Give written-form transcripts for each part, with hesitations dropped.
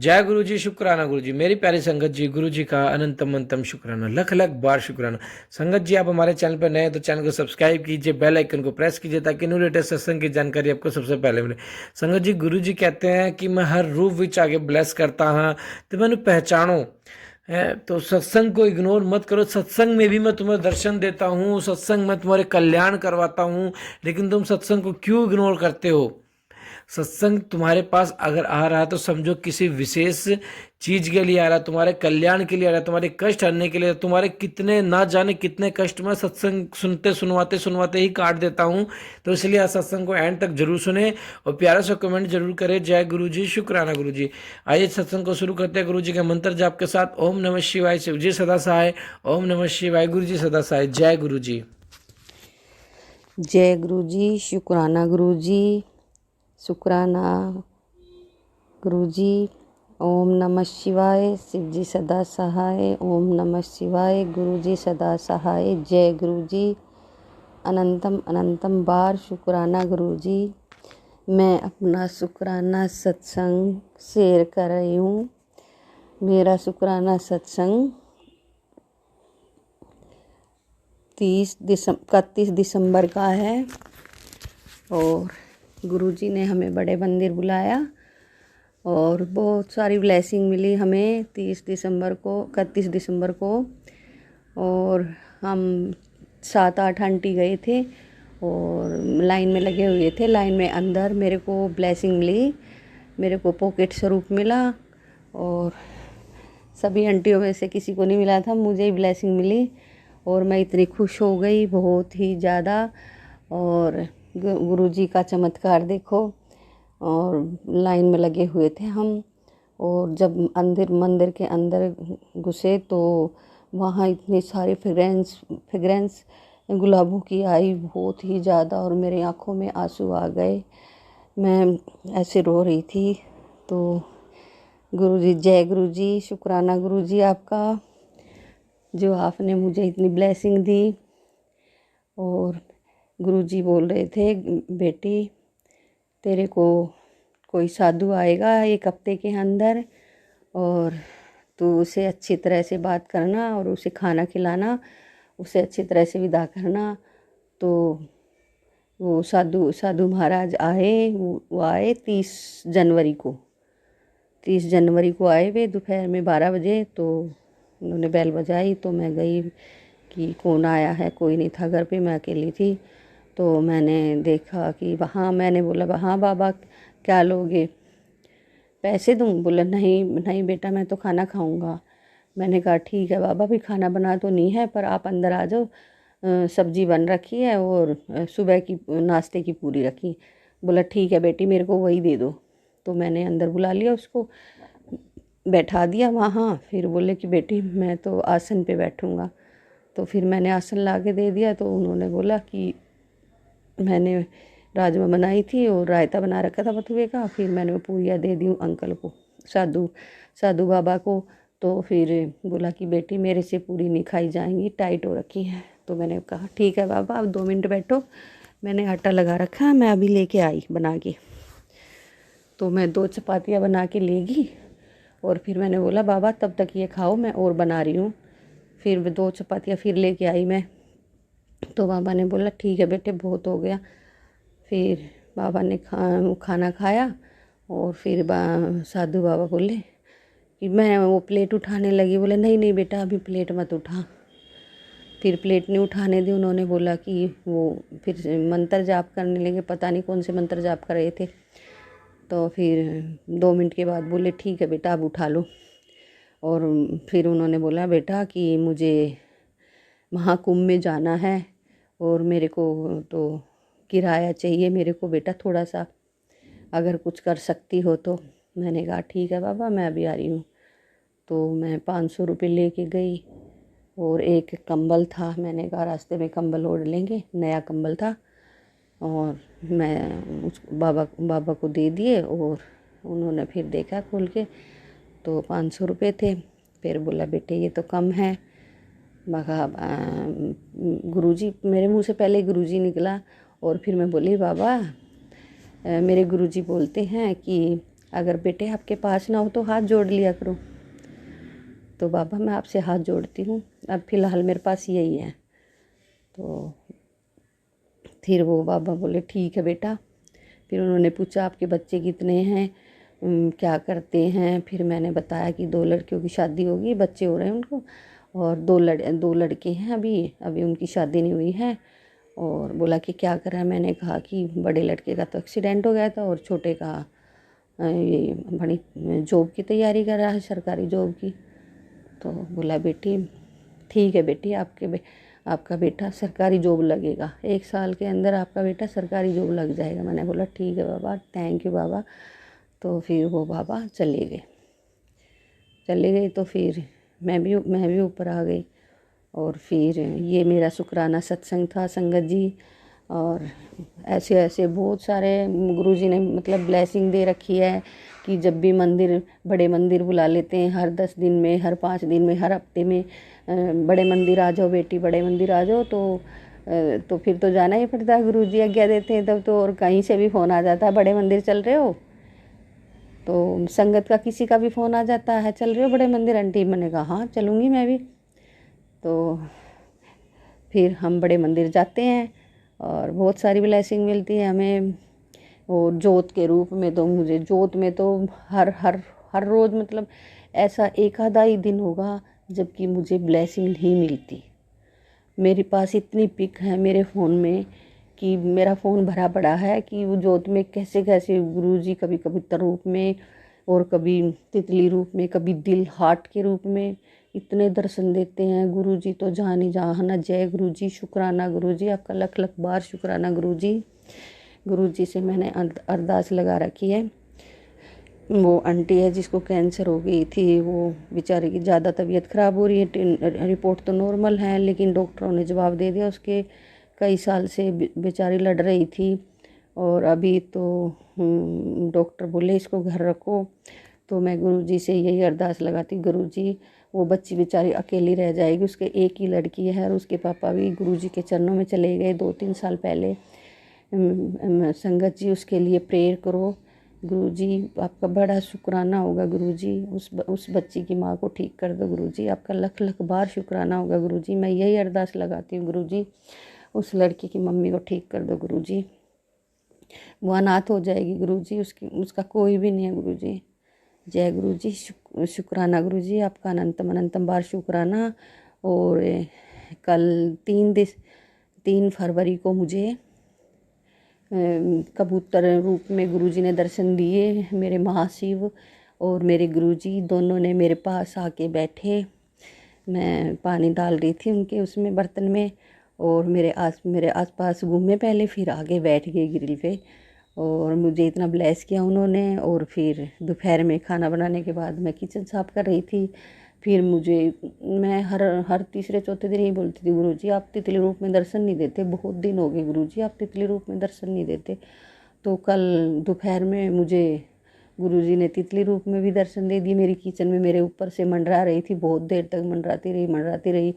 जय गुरु जी, शुक्राना गुरु जी। मेरी प्यारी संगत जी, गुरु जी का अनंतम अंतम शुक्राना, लख लख बार शुक्राना। संगत जी, आप हमारे चैनल पर नए हैं तो चैनल को सब्सक्राइब कीजिए, बेल आइकन को प्रेस कीजिए ताकि न्यू लेटेस्ट सत्संग की जानकारी आपको सबसे पहले मिले। संगत जी, गुरु जी कहते हैं कि मैं हर रूप विच आगे ब्लेस करता हाँ तो मैंने पहचानो है। तो सत्संग को इग्नोर मत करो। सत्संग में भी मैं तुम्हें दर्शन देता हूँ, सत्संग में तुम्हारे कल्याण करवाता हूँ, लेकिन तुम सत्संग को क्यों इग्नोर करते हो? सत्संग तुम्हारे पास अगर आ रहा है तो समझो किसी विशेष चीज के लिए आ रहा है, तुम्हारे कल्याण के लिए आ रहा है, तुम्हारे कष्ट हरने के लिए। तुम्हारे कितने ना जाने कितने कष्ट मैं सत्संग सुनते सुनवाते सुनवाते ही काट देता हूँ। तो इसलिए आज सत्संग को एंड तक जरूर सुने और प्यारा सा कमेंट जरूर करें। जय गुरु जी, शुक्राना गुरु जी। आइए सत्संग को शुरू करते हैं गुरु जी के मंत्र जाप के साथ। ओम नमः शिवाय, शिव जी सदा सहाय। ओम नमः शिवाय, गुरु जी सदा सहाय। जय गुरु जी। जय गुरु जी, शुक्राना गुरु जी, शुक्राना गुरु जी। ओम नमः शिवाय, शिव जी सदा सहाय। ओम नमः शिवाय, गुरु जी सदा सहाय। जय गुरु जी, अनंतम अनंतम बार शुक्राना गुरु जी। मैं अपना शुक्राना सत्संग शेयर कर रही हूँ। मेरा शुक्राना सत्संग 31 दिसंबर का है और गुरुजी ने हमें बड़े मंदिर बुलाया और बहुत सारी ब्लेसिंग मिली हमें 31 दिसंबर को। और हम 7-8 आंटी गए थे और लाइन में लगे हुए थे। लाइन में अंदर मेरे को ब्लेसिंग मिली, मेरे को पॉकेट स्वरूप मिला और सभी आंटियों में से किसी को नहीं मिला था, मुझे ही ब्लेसिंग मिली और मैं इतनी खुश हो गई, बहुत ही ज़्यादा। और गुरुजी का चमत्कार देखो। और लाइन में लगे हुए थे हम और जब मंदिर के अंदर घुसे तो वहाँ इतनी सारी फ्रेग्रेंस गुलाबों की आई, बहुत ही ज़्यादा, और मेरे आँखों में आंसू आ गए। मैं ऐसे रो रही थी। तो गुरुजी, जय गुरुजी, शुक्राना गुरुजी आपका, जो आपने मुझे इतनी ब्लेसिंग दी। और गुरुजी बोल रहे थे, बेटी तेरे को कोई साधु आएगा 1 हफ्ते के अंदर और तू उसे अच्छी तरह से बात करना और उसे खाना खिलाना, उसे अच्छी तरह से विदा करना। तो वो साधु महाराज आए, वो आए 30 जनवरी को आए वे दोपहर में 12 बजे। तो उन्होंने बेल बजाई तो मैं गई कि कौन आया है। कोई नहीं था घर पे, मैं अकेली थी। तो मैंने देखा कि वहाँ, मैंने बोला हाँ बाबा क्या लोगे, पैसे दूँ? बोला नहीं नहीं बेटा, मैं तो खाना खाऊंगा। मैंने कहा ठीक है बाबा, भी खाना बना तो नहीं है पर आप अंदर आ जाओ, सब्जी बन रखी है और सुबह की नाश्ते की पूरी रखी। बोला ठीक है बेटी, मेरे को वही दे दो। तो मैंने अंदर बुला लिया, उसको बैठा दिया वहाँ। फिर बोले कि बेटी मैं तो आसन पे बैठूंगा। तो फिर मैंने आसन ला के दे दिया। तो उन्होंने बोला कि मैंने राजमा बनाई थी और रायता बना रखा था बथुए का, फिर मैंने वो पूरियाँ दे दी अंकल को, साधु बाबा को। तो फिर बोला कि बेटी मेरे से पूरी नहीं खाई जाएंगी, टाइट हो रखी हैं। तो मैंने कहा ठीक है बाबा, आप 2 मिनट बैठो, मैंने आटा लगा रखा है, मैं अभी लेके आई बना के। तो मैं 2 चपातियाँ बना के लेगी और फिर मैंने बोला बाबा तब तक ये खाओ, मैं और बना रही हूँ। फिर 2 चपातियाँ फिर लेके आई मैं। तो बाबा ने बोला ठीक है बेटे, बहुत हो गया। फिर बाबा ने खाना खाया और फिर साधु बाबा बोले कि मैं वो प्लेट उठाने लगी। बोले नहीं नहीं बेटा, अभी प्लेट मत उठा। फिर प्लेट नहीं उठाने दी। उन्होंने बोला कि वो फिर मंत्र जाप करने लगे, पता नहीं कौन से मंत्र जाप कर रहे थे। तो फिर 2 मिनट के बाद बोले ठीक है बेटा, अब उठा लो। और फिर उन्होंने बोला बेटा कि मुझे महाकुंभ में जाना है और मेरे को तो किराया चाहिए मेरे को बेटा थोड़ा सा, अगर कुछ कर सकती हो तो। मैंने कहा ठीक है बाबा, मैं अभी आ रही हूँ। तो मैं 500 रुपये लेके गई और एक कंबल था। मैंने कहा रास्ते में कंबल ओढ़ लेंगे, नया कंबल था। और मैं उस बाबा को दे दिए और उन्होंने फिर देखा खोल के तो 500 रुपये थे। फिर बोला बेटे ये तो कम है। मैं कहा गुरुजी, मेरे मुंह से पहले गुरुजी निकला और फिर मैं बोली बाबा मेरे गुरुजी बोलते हैं कि अगर बेटे आपके पास ना हो तो हाथ जोड़ लिया करो। तो बाबा मैं आपसे हाथ जोड़ती हूँ, अब फ़िलहाल मेरे पास यही है। तो फिर वो बाबा बोले ठीक है बेटा। फिर उन्होंने पूछा आपके बच्चे कितने हैं, क्या करते हैं। फिर मैंने बताया कि 2 लड़कियों की शादी होगी, बच्चे हो रहे हैं उनको, और 2 लड़के हैं, अभी उनकी शादी नहीं हुई है। और बोला कि क्या करा है। मैंने कहा कि बड़े लड़के का तो एक्सीडेंट हो गया था और छोटे का ये बड़ी जॉब की तैयारी कर रहा है, सरकारी जॉब की। तो बोला बेटी ठीक है बेटी, आपका बेटा सरकारी जॉब लगेगा, 1 साल के अंदर आपका बेटा सरकारी जॉब लग जाएगा। मैंने बोला ठीक है बाबा, थैंक यू बाबा। तो फिर वो बाबा चले गए। तो फिर मैं भी ऊपर आ गई। और फिर ये मेरा शुक्राना सत्संग था संगत जी। और ऐसे ऐसे बहुत सारे गुरुजी ने मतलब ब्लेसिंग दे रखी है कि जब भी बड़े मंदिर बुला लेते हैं, हर 10 दिन में, हर 5 दिन में, हर हफ्ते में, बड़े मंदिर आ जाओ बेटी, बड़े मंदिर आ जाओ। तो फिर तो जाना ही पड़ता है, गुरुजी आज्ञा देते हैं तब तो। और कहीं से भी फ़ोन आ जाता है, बड़े मंदिर चल रहे हो। तो संगत का किसी का भी फ़ोन आ जाता है, चल रहे हो बड़े मंदिर आंटी। मैंने कहा हाँ चलूँगी मैं भी। तो फिर हम बड़े मंदिर जाते हैं और बहुत सारी ब्लेसिंग मिलती है हमें। और जोत के रूप में तो मुझे जोत में तो हर हर हर रोज़ मतलब ऐसा एक आधा ही दिन होगा जबकि मुझे ब्लेसिंग नहीं मिलती। मेरे पास इतनी पिक है मेरे फ़ोन में कि मेरा फ़ोन भरा पड़ा है कि वो जोत में कैसे कैसे गुरुजी कभी कबूतर रूप में और कभी तितली रूप में, कभी दिल हार्ट के रूप में इतने दर्शन देते हैं। गुरुजी तो जान ही जहाना। जय गुरुजी, शुक्राना गुरुजी, आपका लख लख बार शुक्राना गुरुजी। गुरुजी से मैंने अरदास लगा रखी है। वो आंटी है जिसको कैंसर हो गई थी, वो बेचारे की ज़्यादा तबीयत ख़राब हो रही है। रिपोर्ट तो नॉर्मल है लेकिन डॉक्टरों ने जवाब दे दिया उसके। कई साल से बेचारी लड़ रही थी और अभी तो डॉक्टर बोले इसको घर रखो। तो मैं गुरुजी से यही अरदास लगाती, गुरुजी वो बच्ची बेचारी अकेली रह जाएगी, उसके एक ही लड़की है और उसके पापा भी गुरुजी के चरणों में चले गए 2-3 साल पहले। संगत जी उसके लिए प्रेयर करो। गुरुजी आपका बड़ा शुक्राना होगा गुरुजी, उस बच्ची की माँ को ठीक कर दो गुरुजी, आपका लख लख बार शुक्राना होगा गुरुजी। मैं यही अरदास लगाती हूँ गुरुजी, उस लड़की की मम्मी को ठीक कर दो गुरुजी। वो अनाथ हो जाएगी गुरुजी, उसका कोई भी नहीं है गुरुजी। जय गुरुजी, शुक्राना गुरुजी, आपका अनंतम अनंतम बार शुक्राना। और कल 3 फरवरी को मुझे कबूतर रूप में गुरुजी ने दर्शन दिए। मेरे महाशिव और मेरे गुरुजी दोनों ने मेरे पास आके बैठे। मैं पानी डाल रही थी उनके उसमें बर्तन में और मेरे आसपास घूमे पहले, फिर आगे बैठ गए ग्रिल पे और मुझे इतना ब्लेस किया उन्होंने। और फिर दोपहर में खाना बनाने के बाद मैं किचन साफ कर रही थी। फिर मैं हर तीसरे चौथे दिन ही बोलती थी, गुरुजी आप तितली रूप में दर्शन नहीं देते, बहुत दिन हो गए गुरुजी आप तितली रूप में दर्शन नहीं देते। तो कल दोपहर में मुझे गुरुजी ने तितली रूप में भी दर्शन दे दिए। मेरी किचन में मेरे ऊपर से मंडरा रही थी, बहुत देर तक मंडराती रही।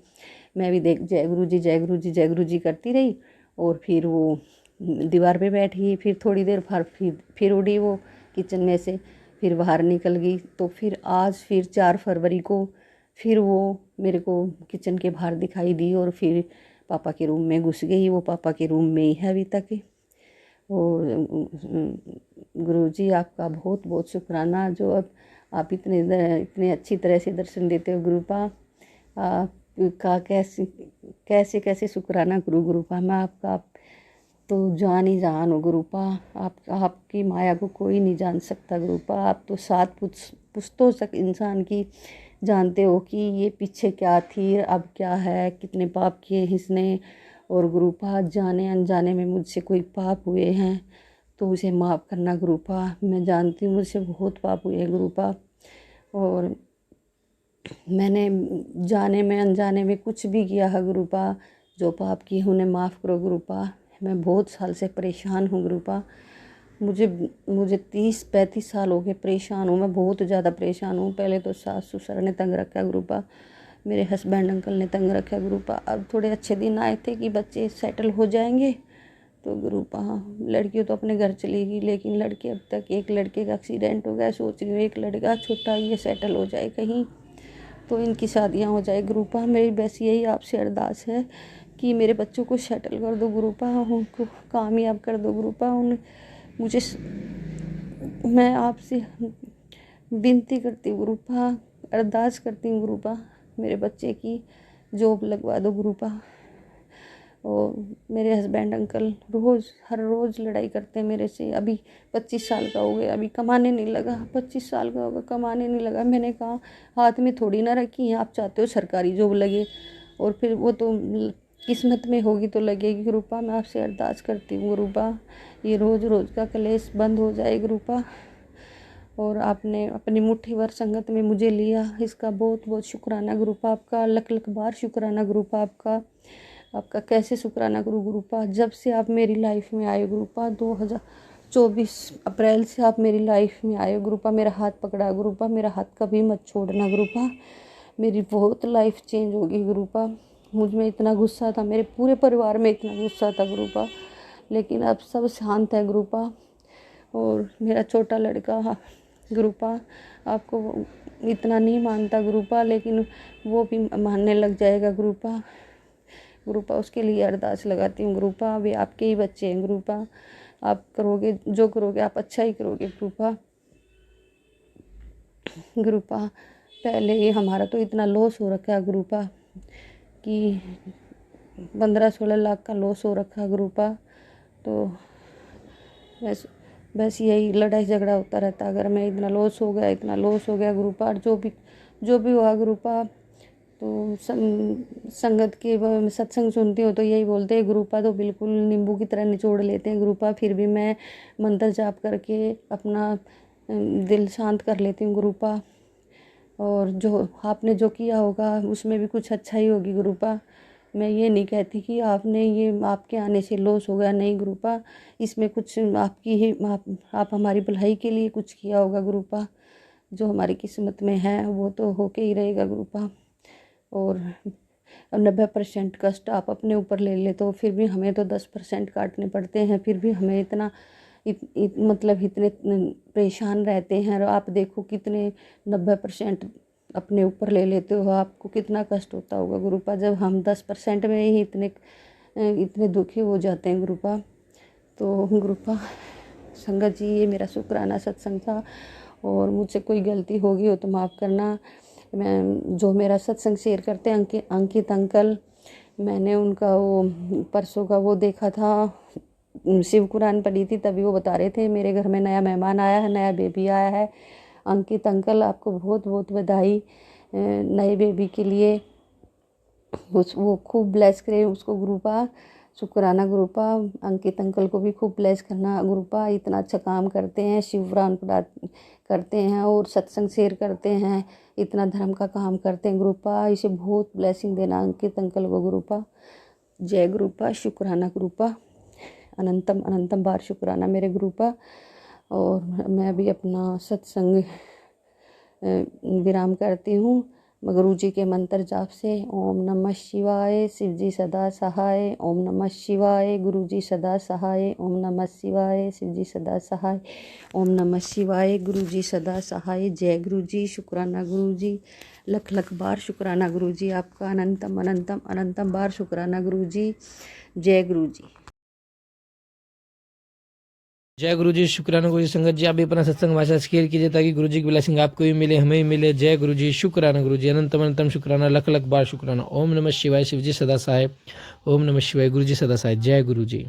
मैं भी देख जय गुरुजी जय गुरुजी जय गुरुजी करती रही। और फिर वो दीवार पे बैठी, फिर थोड़ी देर फिर उड़ी वो किचन में से, फिर बाहर निकल गई। तो फिर आज फिर 4 फरवरी को फिर वो मेरे को किचन के बाहर दिखाई दी और फिर पापा के रूम में घुस गई। वो पापा के रूम में ही है अभी तक। और गुरुजी आपका बहुत बहुत शुक्राना जो अब आप इतने अच्छी तरह से दर्शन देते हो गुरुपा। आपका कैसे कैसे शुक्राना गुरुपा। मैं आपका तो जान ही जान हो गुरुपा। आपकी माया को कोई नहीं जान सकता गुरुपा। आप तो 7 पुश्तों तक इंसान की जानते हो कि ये पीछे क्या थी, अब क्या है, कितने पाप किए इसने। और गुरुपा जाने अनजाने में मुझसे कोई पाप हुए हैं तो उसे माफ़ करना गुरुपा। मैं जानती हूँ मुझसे बहुत पाप हुए हैं गुरुपा और मैंने जाने में अनजाने में कुछ भी किया है गुरुपा। जो पाप किए उन्हें माफ़ करो गुरुपा। मैं बहुत साल से परेशान हूँ गुरुपा। मुझे 30-35 साल हो गए परेशान हूँ। मैं बहुत ज़्यादा परेशान हूँ। पहले तो सास ससुर ने तंग रखा गुरुपा, मेरे हस्बैंड अंकल ने तंग रखा गुरुपा। अब थोड़े अच्छे दिन आए थे कि बच्चे सेटल हो जाएंगे तो गुरुपा लड़कियों तो अपने घर चली गई, लेकिन लड़के अब तक, एक लड़के का एक्सीडेंट हो गया, सोच रही हूँ एक लड़का छोटा ये सेटल हो जाए कहीं तो इनकी शादियाँ हो जाए। गुरुपा मेरी बस यही आपसे अरदास है कि मेरे बच्चों को सेटल कर दो गुरुपा, उनको कामयाब कर दो गुरुपा। उन मुझे मैं आपसे विनती करती हूँ गुरुपा, अरदास करती हूँ गुरुपा, मेरे बच्चे की जॉब लगवा दो गुरुपा। और मेरे हस्बैंड अंकल हर रोज़ लड़ाई करते हैं मेरे से। अभी 25 साल का हो गया, अभी कमाने नहीं लगा, 25 साल का होगा कमाने नहीं लगा। मैंने कहा हाथ में थोड़ी ना रखी है, आप चाहते हो सरकारी जॉब लगे और फिर वो तो किस्मत में होगी तो लगेगी गुरुपा। मैं आपसे अरदास करती हूँ गुरुपा, ये रोज़ रोज़ का कलेश बंद हो जाए गुरुपा। और आपने अपनी मुट्ठी भर संगत में मुझे लिया, इसका बहुत बहुत शुक्राना गुरुपा आपका, लख लख बार शुक्राना गुरुपा आपका कैसे शुक्राना करूँ गुरुपा। जब से आप मेरी लाइफ में आए गुरुपा, 2024 अप्रैल से आप मेरी लाइफ में आए गुरुपा, मेरा हाथ पकड़ा गुरुपा, मेरा हाथ कभी मत छोड़ना गुरुपा। मेरी बहुत लाइफ चेंज होगी गुरुपा। मुझ में इतना गुस्सा था, मेरे पूरे परिवार में इतना गुस्सा था गुरुपा, लेकिन अब सब शांत है गुरुपा। और मेरा छोटा लड़का गुरुपा आपको इतना नहीं मानता गुरुपा, लेकिन वो भी मानने लग जाएगा गुरुपा। उसके लिए अरदास लगाती हूँ गुरुपा, वे आपके ही बच्चे हैं गुरुपा, आप करोगे जो करोगे आप अच्छा ही करोगे गुरुपा। पहले ही हमारा तो इतना लॉस हो रखा है गुरुपा कि 15-16 लाख का लॉस हो रखा है गुरुपा। तो बस यही लड़ाई झगड़ा होता रहता, अगर मैं इतना लॉस हो गया गुरुपा। जो भी हुआ गुरुपा, तो संगत के सत्संग सुनती हो तो यही बोलते हैं गुरुपा तो बिल्कुल नींबू की तरह निचोड़ लेते हैं गुरुपा। फिर भी मैं मंत्र जाप करके अपना दिल शांत कर लेती हूँ गुरुपा। और जो आपने जो किया होगा उसमें भी कुछ अच्छा ही होगी गुरुपा। मैं ये नहीं कहती कि आपके आने से लॉस हो गया, नहीं गुरुपा, इसमें कुछ आपकी ही आप हमारी भलाई के लिए कुछ किया होगा गुरुपा। जो हमारी किस्मत में है वो तो होके ही रहेगा गुरुपा। और 90% कष्ट आप अपने ऊपर ले ले तो फिर भी हमें तो 10% काटने पड़ते हैं, फिर भी हमें इतना मतलब इतने परेशान रहते हैं। और आप देखो कितने 90% अपने ऊपर ले लेते हो, आपको कितना कष्ट होता होगा गुरुपा, जब हम 10% में ही इतने दुखी हो जाते हैं गुरुपा। तो गुरुपा संगत जी, ये मेरा शुक्राना सत्संग था, और मुझसे कोई गलती होगी हो तो माफ़ करना। मैं जो मेरा सत्संग शेयर करते हैं अंकित अंकल, मैंने उनका वो परसों का वो देखा था, शिव कुरान पढ़ी थी, तभी वो बता रहे थे मेरे घर में नया मेहमान आया है, नया बेबी आया है। अंकित अंकल आपको बहुत बहुत बधाई नए बेबी के लिए, वो खूब ब्लेस करे उसको गुरुपा, शुक्राना गुरुपा। अंकित अंकल को भी खूब ब्लेस करना गुरुपा, इतना अच्छा काम करते हैं, शिव पुराण करते हैं और सत्संग शेयर करते हैं, इतना धर्म का काम करते हैं गुरुपा। इसे बहुत ब्लेसिंग देना अंकित अंकल को गुरुपा। जय गुरुपा, शुक्राना गुरुपा, अनंतम अनंतम बार शुक्राना मेरे गुरुपा। और मैं अभी अपना सत्संग विराम करती हूँ गुरु जी के मंत्र जाप से। ओम नमः शिवाय, शिव जी सदा सहाय। ओम नमः शिवाय, गुरु जी सदा सहाय। ओम नमः शिवाय, शिव जी सदा सहाय। ओम नमः शिवाय, गुरु जी सदा सहाय। जय गुरु जी, शुक्राना गुरु जी, लख लख बार शुक्राना गुरु जी आपका, अनंतम अनंतम अनंतम बार शुक्राना गुरु जी। जय गुरु जी। जय गुरु जी, शुक्राना गुरु जी। संगत जी, आप भी अपना सत्संग भाषा शेयर कीजिए ताकि गुरु जी की ब्लेसिंग आपको भी मिले, हमें भी मिले। जय गुरु जी, शुक्राना गुरु जी, अनंतम अनंतम शुक्राना, लख लख बार शुक्राना। ओम नमः शिवाय, शिव जी सदा सहाय। ओम नमः शिवाय, गुरु जी सदा सहाय। जय गुरु जी।